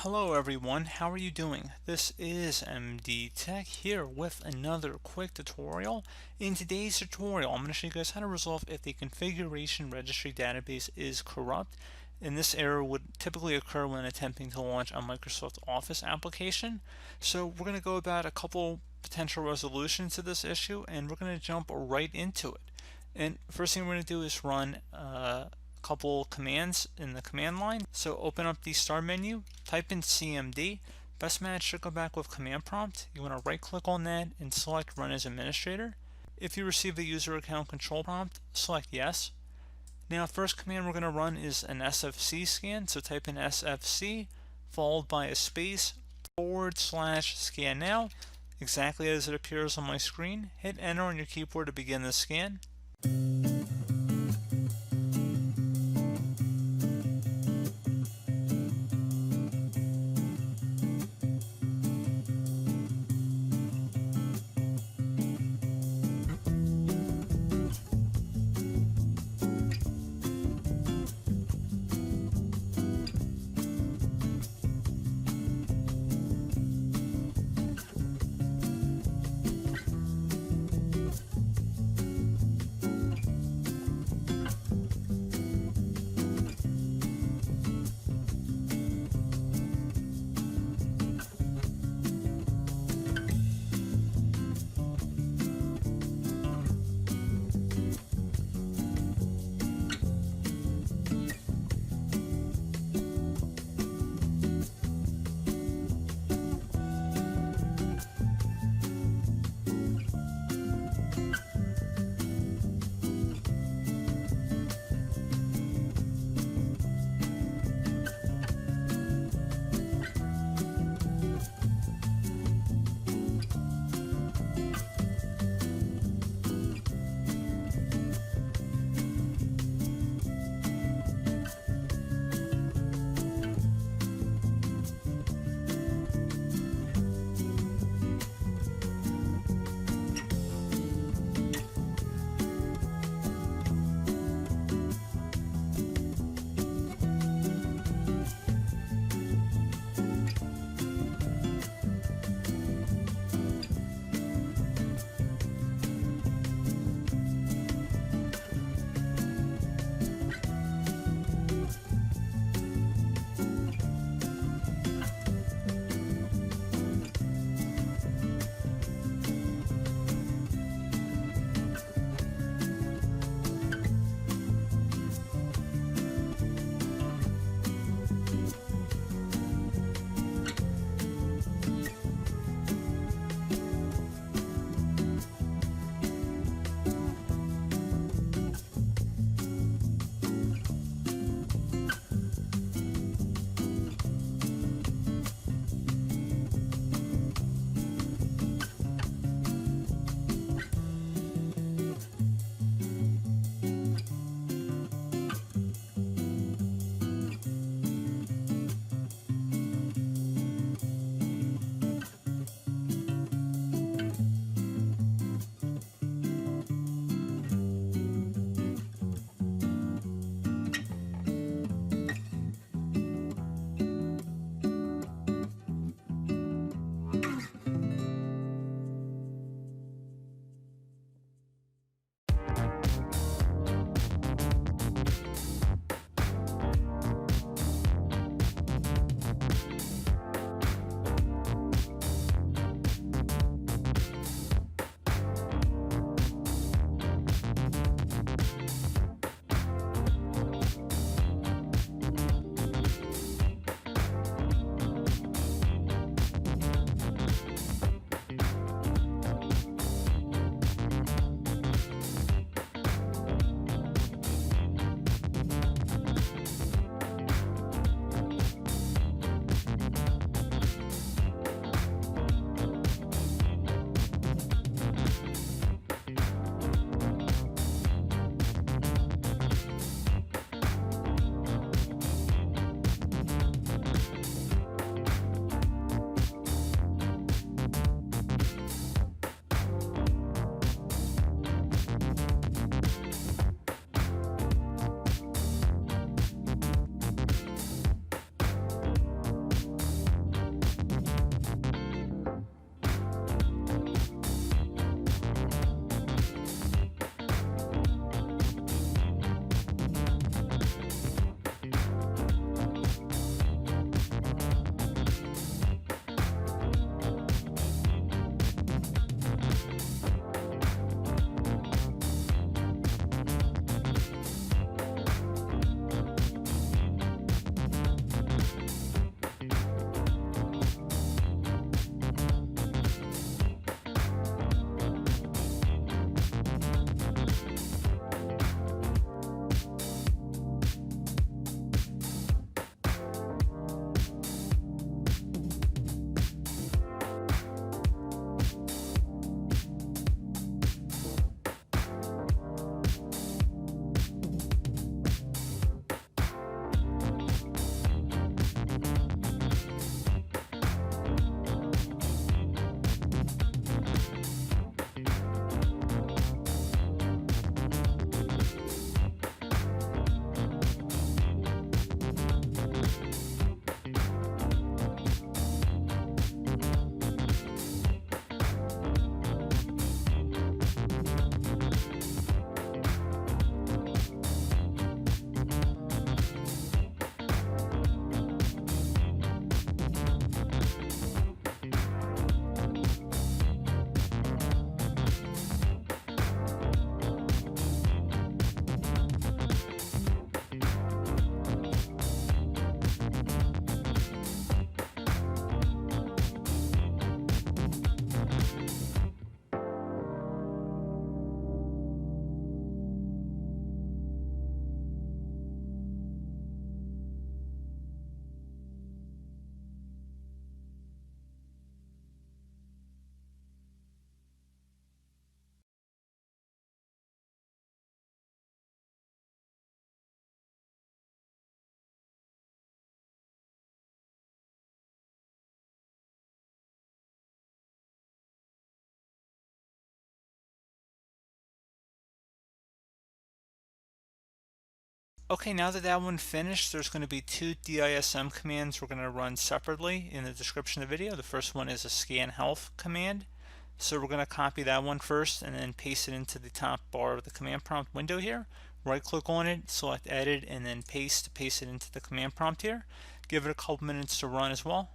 Hello everyone, how are you doing? This is MD Tech here with another quick tutorial. In today's tutorial, I'm going to show you guys how to resolve if the configuration registry database is corrupt. And this error would typically occur when attempting to launch a Microsoft Office application. So we're going to go about a couple potential resolutions to this issue, and we're going to jump right into it. And first thing we're going to do is run couple commands in the command line. So open up the start menu, type in CMD. Best match should go back with command prompt. You want to right click on that and select run as administrator. If you receive a user account control prompt, select yes. Now first command we're going to run is an SFC scan, so type in SFC followed by a space /scannow, exactly as it appears on my screen. Hit enter on your keyboard to begin the scan. Okay, now that that one finished, there's going to be two DISM commands we're going to run separately in the description of the video. The first one is a scanhealth command. So we're going to copy that one first and then paste it into the top bar of the command prompt window here. Right click on it, select edit, and then paste to paste it into the command prompt here. Give it a couple minutes to run as well.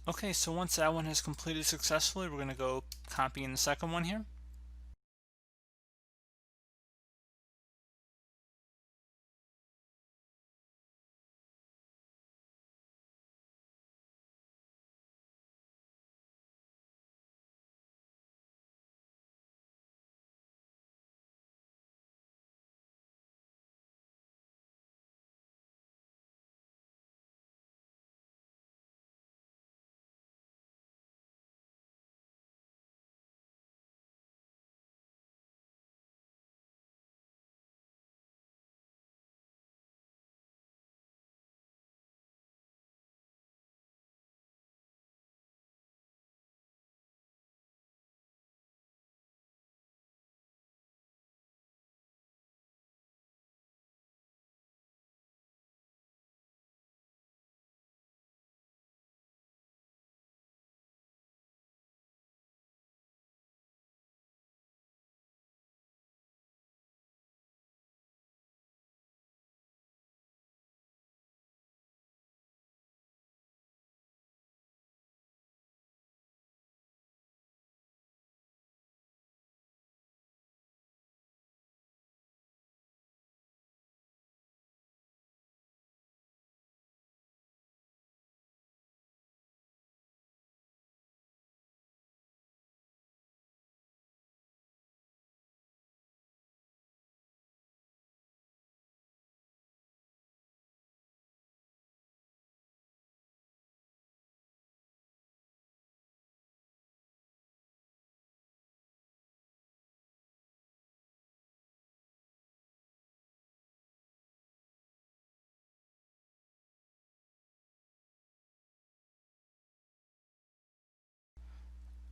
Okay, so once that one has completed successfully, we're going to go copy in the second one here.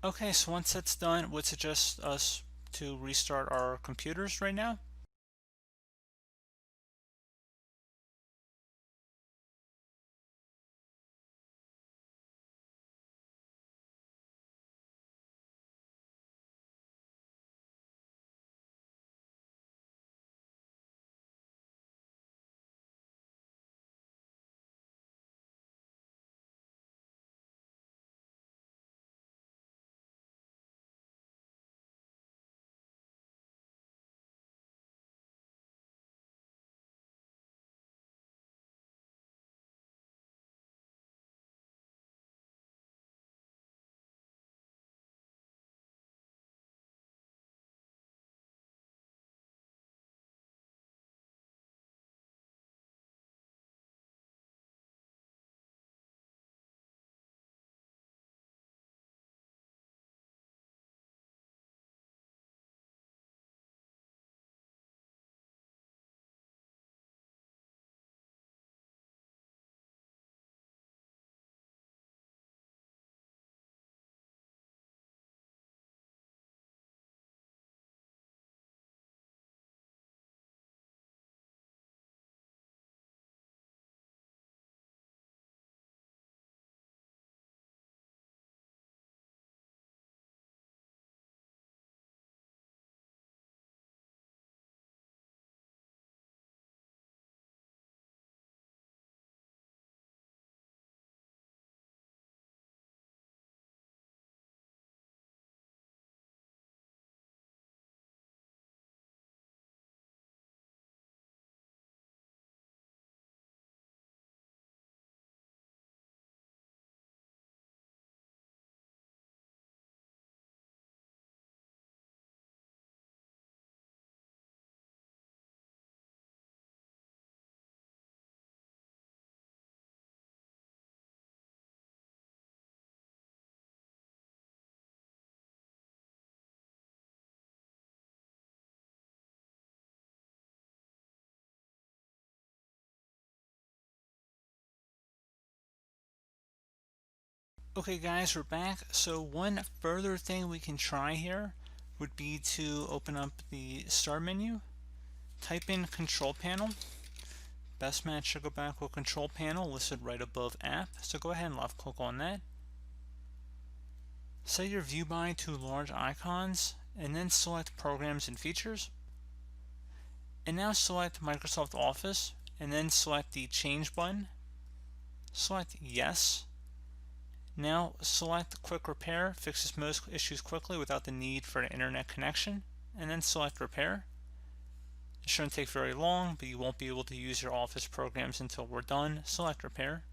Okay, so once that's done, would suggest us to restart our computers right now. Okay guys, we're back. So one further thing we can try here would be to open up the start menu, type in control panel. Best match should go back with control panel listed right above app. So go ahead and left click on that. Set your view by to large icons and then select programs and features. And now select Microsoft Office and then select the change button. Select yes. Now select quick repair, fixes most issues quickly without the need for an internet connection, and then select repair. It shouldn't take very long, but you won't be able to use your Office programs until we're done. Select repair.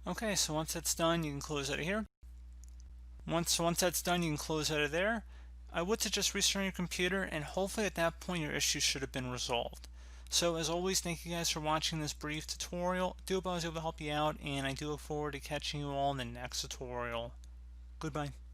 Okay, so once that's done, you can close out of here. Once that's done, you can close out of there. I would suggest restarting your computer, and hopefully at that point your issue should have been resolved. So as always, thank you guys for watching this brief tutorial. Do hope I was able to help you out, and I do look forward to catching you all in the next tutorial. Goodbye.